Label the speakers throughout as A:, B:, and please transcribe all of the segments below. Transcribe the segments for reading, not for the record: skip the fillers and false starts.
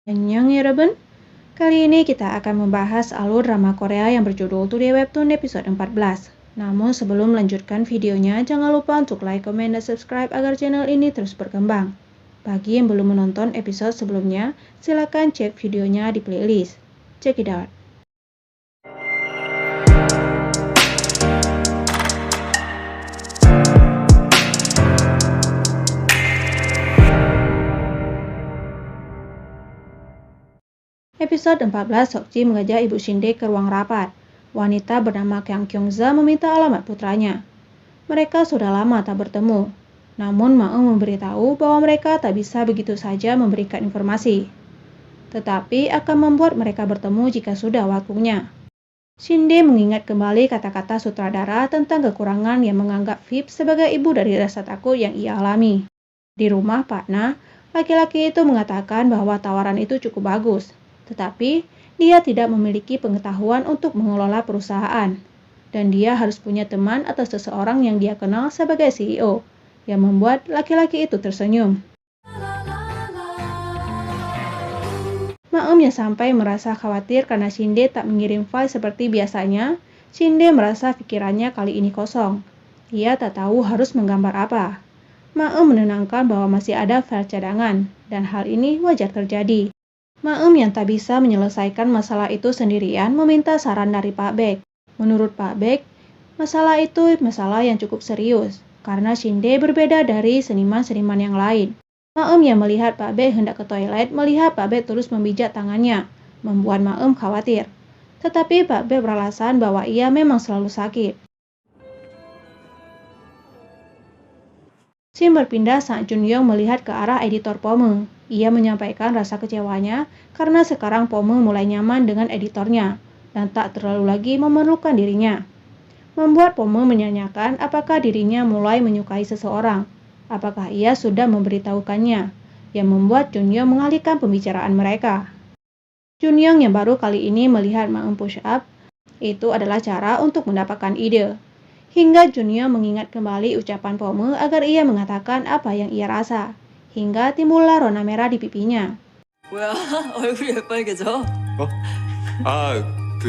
A: Annyeong 여러분, kali ini kita akan membahas alur drama Korea yang berjudul Today Webtoon episode 14. Namun sebelum melanjutkan videonya, jangan lupa untuk like, komen, dan subscribe agar channel ini terus berkembang. Bagi yang belum menonton episode sebelumnya, silakan cek videonya di playlist. Check it out. Episode 14, Seokji mengajak Ibu Shinde ke ruang rapat. Wanita bernama Kang Kyung-za meminta alamat putranya. Mereka sudah lama tak bertemu. Namun Maung memberitahu bahwa mereka tak bisa begitu saja memberikan informasi. Tetapi akan membuat mereka bertemu jika sudah waktunya. Shinde mengingat kembali kata-kata sutradara tentang kekurangan yang menganggap Vip sebagai ibu dari rasa takut yang ia alami. Di rumah Patna, laki-laki itu mengatakan bahwa tawaran itu cukup bagus. Tetapi, dia tidak memiliki pengetahuan untuk mengelola perusahaan. Dan dia harus punya teman atau seseorang yang dia kenal sebagai CEO, yang membuat laki-laki itu tersenyum. Maum yang sampai merasa khawatir karena Shinde tak mengirim file seperti biasanya, Shinde merasa pikirannya kali ini kosong. Ia tak tahu harus menggambar apa. Maum menenangkan bahwa masih ada file cadangan, dan hal ini wajar terjadi. Maum yang tak bisa menyelesaikan masalah itu sendirian meminta saran dari Pak Baek. Menurut Pak Baek, masalah itu masalah yang cukup serius, karena Shinde berbeda dari seniman-seniman yang lain. Maum yang melihat Pak Baek hendak ke toilet melihat Pak Baek terus memijat tangannya, membuat Maum khawatir. Tetapi Pak Baek beralasan bahwa ia memang selalu sakit. Shin berpindah saat Junyoung melihat ke arah editor Pome. Ia menyampaikan rasa kecewanya karena sekarang Pome mulai nyaman dengan editornya dan tak terlalu lagi memerlukan dirinya. Membuat Pome menanyakan apakah dirinya mulai menyukai seseorang. Apakah ia sudah memberitahukannya, yang membuat Junyoung mengalihkan pembicaraan mereka. Junyoung yang baru kali ini melihat Maum push up, itu adalah cara untuk mendapatkan ide. Hingga Junyoung mengingat kembali ucapan Pome agar ia mengatakan apa yang ia rasa. Hingga timbullah rona merah di pipinya.
B: 뭐야, 얼굴이 왜 빨개져?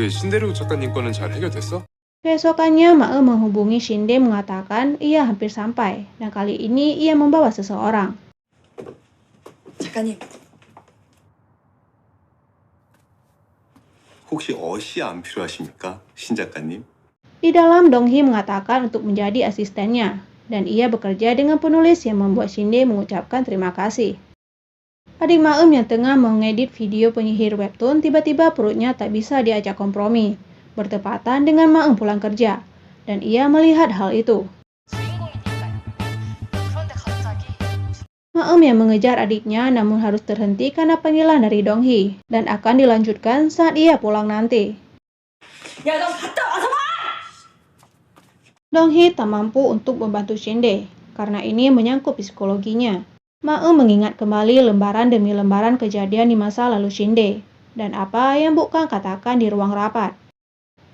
C: 신대륙 작가님 거는 잘 해결됐어?
A: Keesokannya Maum menghubungi Shinde mengatakan ia hampir sampai, dan kali ini ia membawa seseorang.
B: 작가님,
C: 혹시 어시 안 필요하십니까? 신 작가님?
A: Di dalam Donghee mengatakan untuk menjadi asistennya, dan ia bekerja dengan penulis yang membuat Shinde mengucapkan terima kasih. Adik Maum yang tengah mengedit video penyihir webtoon tiba-tiba perutnya tak bisa diajak kompromi, bertepatan dengan Maum pulang kerja, dan ia melihat hal itu. Maum yang mengejar adiknya namun harus terhenti karena panggilan dari Donghee, dan akan dilanjutkan saat ia pulang nanti.
B: 야, 너 갔다 와서 봐!
A: Donghee tak mampu untuk membantu Shinde, karena ini menyangkut psikologinya. Maum mengingat kembali lembaran demi lembaran kejadian di masa lalu Shinde, dan apa yang Bu Kang katakan di ruang rapat.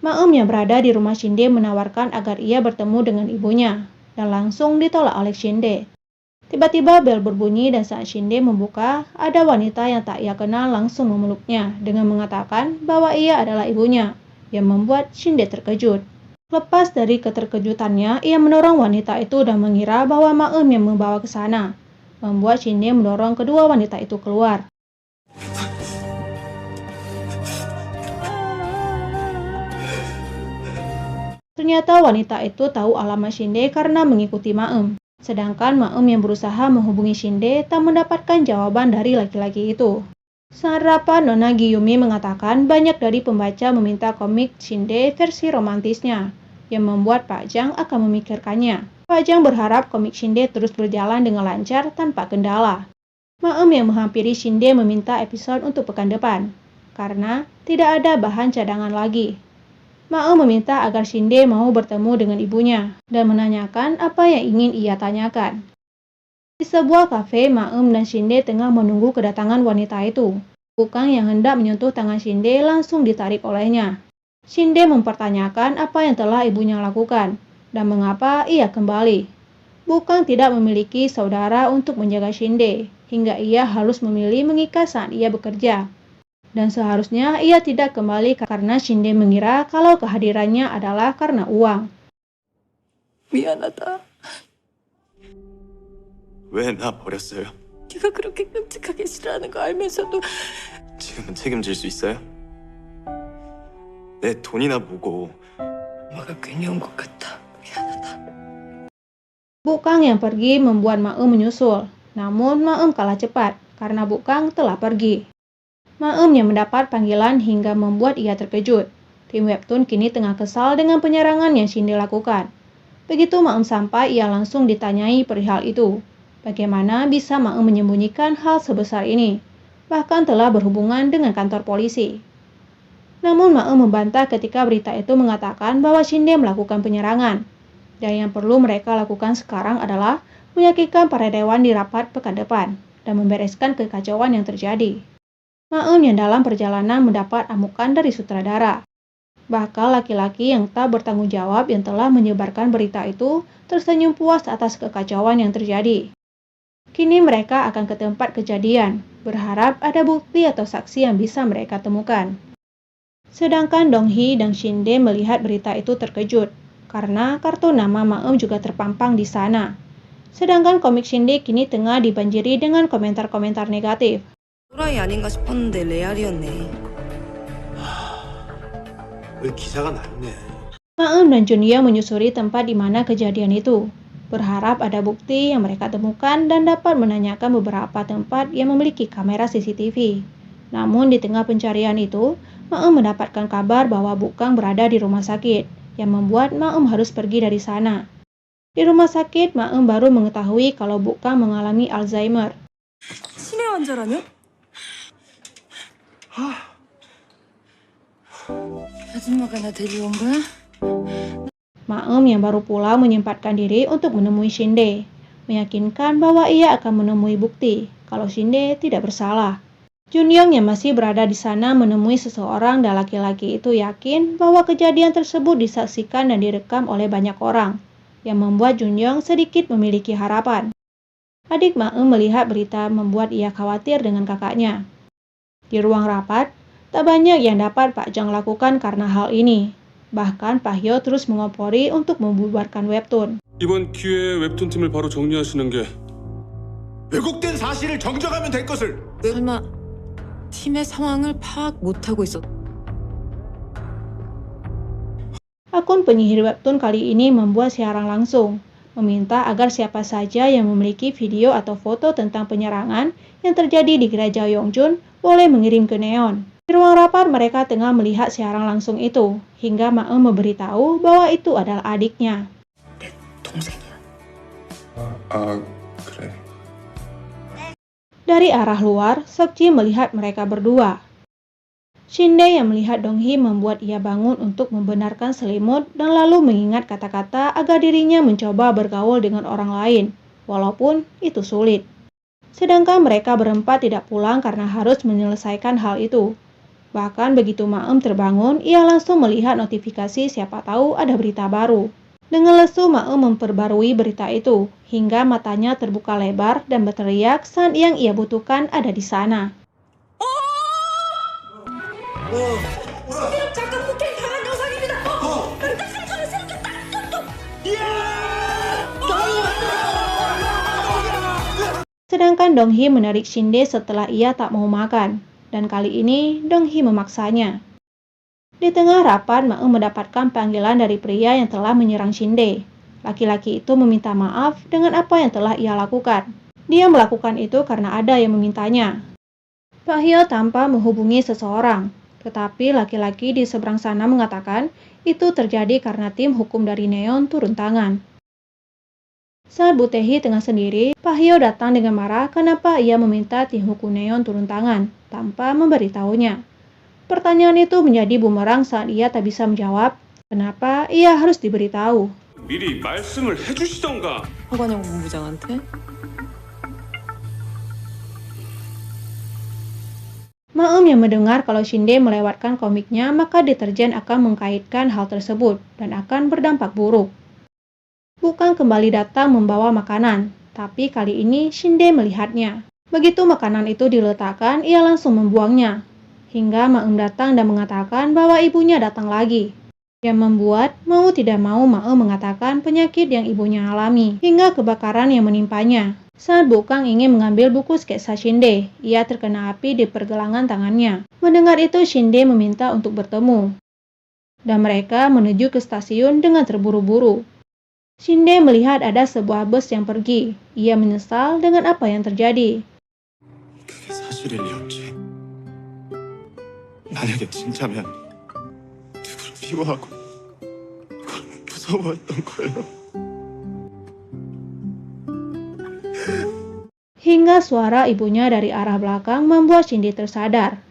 A: Maum yang berada di rumah Shinde menawarkan agar ia bertemu dengan ibunya, dan langsung ditolak oleh Shinde. Tiba-tiba bel berbunyi dan saat Shinde membuka, ada wanita yang tak ia kenal langsung memeluknya dengan mengatakan bahwa ia adalah ibunya, yang membuat Shinde terkejut. Lepas dari keterkejutannya, ia mendorong wanita itu dan mengira bahwa Maum yang membawa ke sana, membuat Shinde mendorong kedua wanita itu keluar. Ternyata wanita itu tahu alamat Shinde karena mengikuti Maum. Sedangkan Maum yang berusaha menghubungi Shinde tak mendapatkan jawaban dari laki-laki itu. Saat rapat, Nona Giyumi mengatakan banyak dari pembaca meminta komik Shinde versi romantisnya, yang membuat Pak Jang akan memikirkannya. Pak Jang berharap komik Shinde terus berjalan dengan lancar tanpa kendala. Maum yang menghampiri Shinde meminta episode untuk pekan depan, karena tidak ada bahan cadangan lagi. Maum meminta agar Shinde mau bertemu dengan ibunya dan menanyakan apa yang ingin ia tanyakan. Di sebuah kafe, Maum dan Shinde tengah menunggu kedatangan wanita itu. Bu Kang yang hendak menyentuh tangan Shinde langsung ditarik olehnya. Shinde mempertanyakan apa yang telah ibunya lakukan dan mengapa ia kembali. Bu Kang tidak memiliki saudara untuk menjaga Shinde, hingga ia harus memilih mengikat saat ia bekerja. Dan seharusnya ia tidak kembali karena Shinde mengira kalau kehadirannya adalah karena uang.
B: 미안하다.
D: 왜 나 버렸어요?
B: 네가 그렇게 끔찍하게 싫어하는 거 알면서도
D: 지금은 책임질 수 있어요? 내 돈이나 보고
B: 엄마가 괜히 온 것 같아. 미안하다.
A: Bukang yang pergi membuat Maem menyusul, namun Maem kalah cepat karena Bukang telah pergi. Maem yang mendapat panggilan hingga membuat ia terkejut. Tim webtoon kini tengah kesal dengan penyerangan yang Shinde lakukan. Begitu Maem sampai, ia langsung ditanyai perihal itu. Bagaimana bisa Maem menyembunyikan hal sebesar ini? Bahkan telah berhubungan dengan kantor polisi. Namun Maem membantah ketika berita itu mengatakan bahwa Shinde melakukan penyerangan. Dan yang perlu mereka lakukan sekarang adalah meyakinkan para dewan di rapat pekan depan dan membereskan kekacauan yang terjadi. Maem yang dalam perjalanan mendapat amukan dari sutradara. Bahkan laki-laki yang tak bertanggung jawab yang telah menyebarkan berita itu tersenyum puas atas kekacauan yang terjadi. Kini mereka akan ke tempat kejadian, berharap ada bukti atau saksi yang bisa mereka temukan. Sedangkan Donghee dan Shinde melihat berita itu terkejut, karena kartu nama Maem juga terpampang di sana. Sedangkan komik Shinde kini tengah dibanjiri dengan komentar-komentar negatif.
B: 또라이 아닌가 싶었는데 레알이었네.
D: 왜 기사가 났네.
A: Maem dan Junyo menyusuri tempat di mana kejadian itu, berharap ada bukti yang mereka temukan dan dapat menanyakan beberapa tempat yang memiliki kamera CCTV. Namun di tengah pencarian itu, Maem mendapatkan kabar bahwa Bukang berada di rumah sakit, yang membuat Maem harus pergi dari sana. Di rumah sakit, Maem baru mengetahui kalau Bukang mengalami Alzheimer.
B: 치매 환자라며? 아줌마가 나 데리러 온 거야?
A: Maem yang baru pulang menyempatkan diri untuk menemui Shinde, meyakinkan bahwa ia akan menemui bukti kalau Shinde tidak bersalah. Junyoung yang masih berada di sana menemui seseorang dan laki-laki itu yakin bahwa kejadian tersebut disaksikan dan direkam oleh banyak orang, yang membuat Junyoung sedikit memiliki harapan. Adik Maem melihat berita membuat ia khawatir dengan kakaknya. Di ruang rapat, tak banyak yang dapat Pak Jang lakukan karena hal ini. Bahkan Pak Hyo terus mengompori untuk membubarkan webtoon.
C: 이번 기회에 웹툰 팀을 바로 정리하시는 게
D: 왜곡된 사실을 정정하면 될 것을.
B: 설마 팀의 상황을 파악 못하고 있었...
A: Akun penyihir webtoon kali ini membuat siaran langsung, meminta agar siapa saja yang memiliki video atau foto tentang penyerangan yang terjadi di gereja Yongjun boleh mengirim ke Neon. Di ruang rapat mereka tengah melihat siaran langsung itu, hingga Maem memberitahu bahwa itu adalah adiknya.
B: 동생이야.
C: 그래.
A: Dari arah luar, Seokji melihat mereka berdua. Shinde yang melihat Donghee membuat ia bangun untuk membenarkan selimut dan lalu mengingat kata-kata agar dirinya mencoba bergaul dengan orang lain, walaupun itu sulit. Sedangkan mereka berempat tidak pulang karena harus menyelesaikan hal itu. Bahkan begitu Maem terbangun, ia langsung melihat notifikasi siapa tahu ada berita baru. Dengan lesu Maem memperbarui berita itu, hingga matanya terbuka lebar dan berteriak saat yang ia butuhkan ada di sana.
B: 잠깐 폭행 당한 영상입니다. 깜짝깜짝 생겼다.
A: Sedangkan Donghee menarik Shinde setelah ia tak mau makan, dan kali ini Donghee memaksanya. Di tengah rapat, Maem mendapatkan panggilan dari pria yang telah menyerang Shinde. Laki-laki itu meminta maaf dengan apa yang telah ia lakukan. Dia melakukan itu karena ada yang memintanya. Pak Hyo tanpa menghubungi seseorang, tetapi laki-laki di seberang sana mengatakan itu terjadi karena tim hukum dari Neon turun tangan. Saat Bu Tae-hee tengah sendiri, Pak Hyo datang dengan marah kenapa ia meminta tim hukum Neon turun tangan tanpa memberitahunya. Pertanyaan itu menjadi bumerang saat ia tak bisa menjawab kenapa ia harus diberitahu.
C: 미리 말씀을 해주시던가.
B: 허관영 본부장한테?
A: Maem yang mendengar kalau Shinde melewatkan komiknya, maka deterjen akan mengkaitkan hal tersebut dan akan berdampak buruk. Bukang kembali datang membawa makanan, tapi kali ini Shinde melihatnya. Begitu makanan itu diletakkan, ia langsung membuangnya. Hingga Maem datang dan mengatakan bahwa ibunya datang lagi. Yang membuat mau tidak mau Maem mengatakan penyakit yang ibunya alami, hingga kebakaran yang menimpanya. Saat Bukang ingin mengambil buku sketsa Shinde, ia terkena api di pergelangan tangannya. Mendengar itu, Shinde meminta untuk bertemu. Dan mereka menuju ke stasiun dengan terburu-buru. Shinde melihat ada sebuah bus yang pergi. Ia menyesal dengan apa yang terjadi.
D: 그게 사실일리었지. 만약에 진짜면 누구를 미워하고 그걸 무서워했던 거예요.
A: Hingga suara ibunya dari arah belakang membuat Shinde tersadar.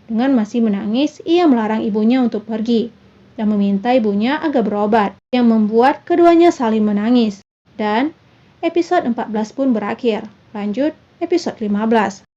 A: Dengan masih menangis, ia melarang ibunya untuk pergi dan meminta ibunya agar berobat, yang membuat keduanya saling menangis. Dan episode 14 pun berakhir. Lanjut episode 15.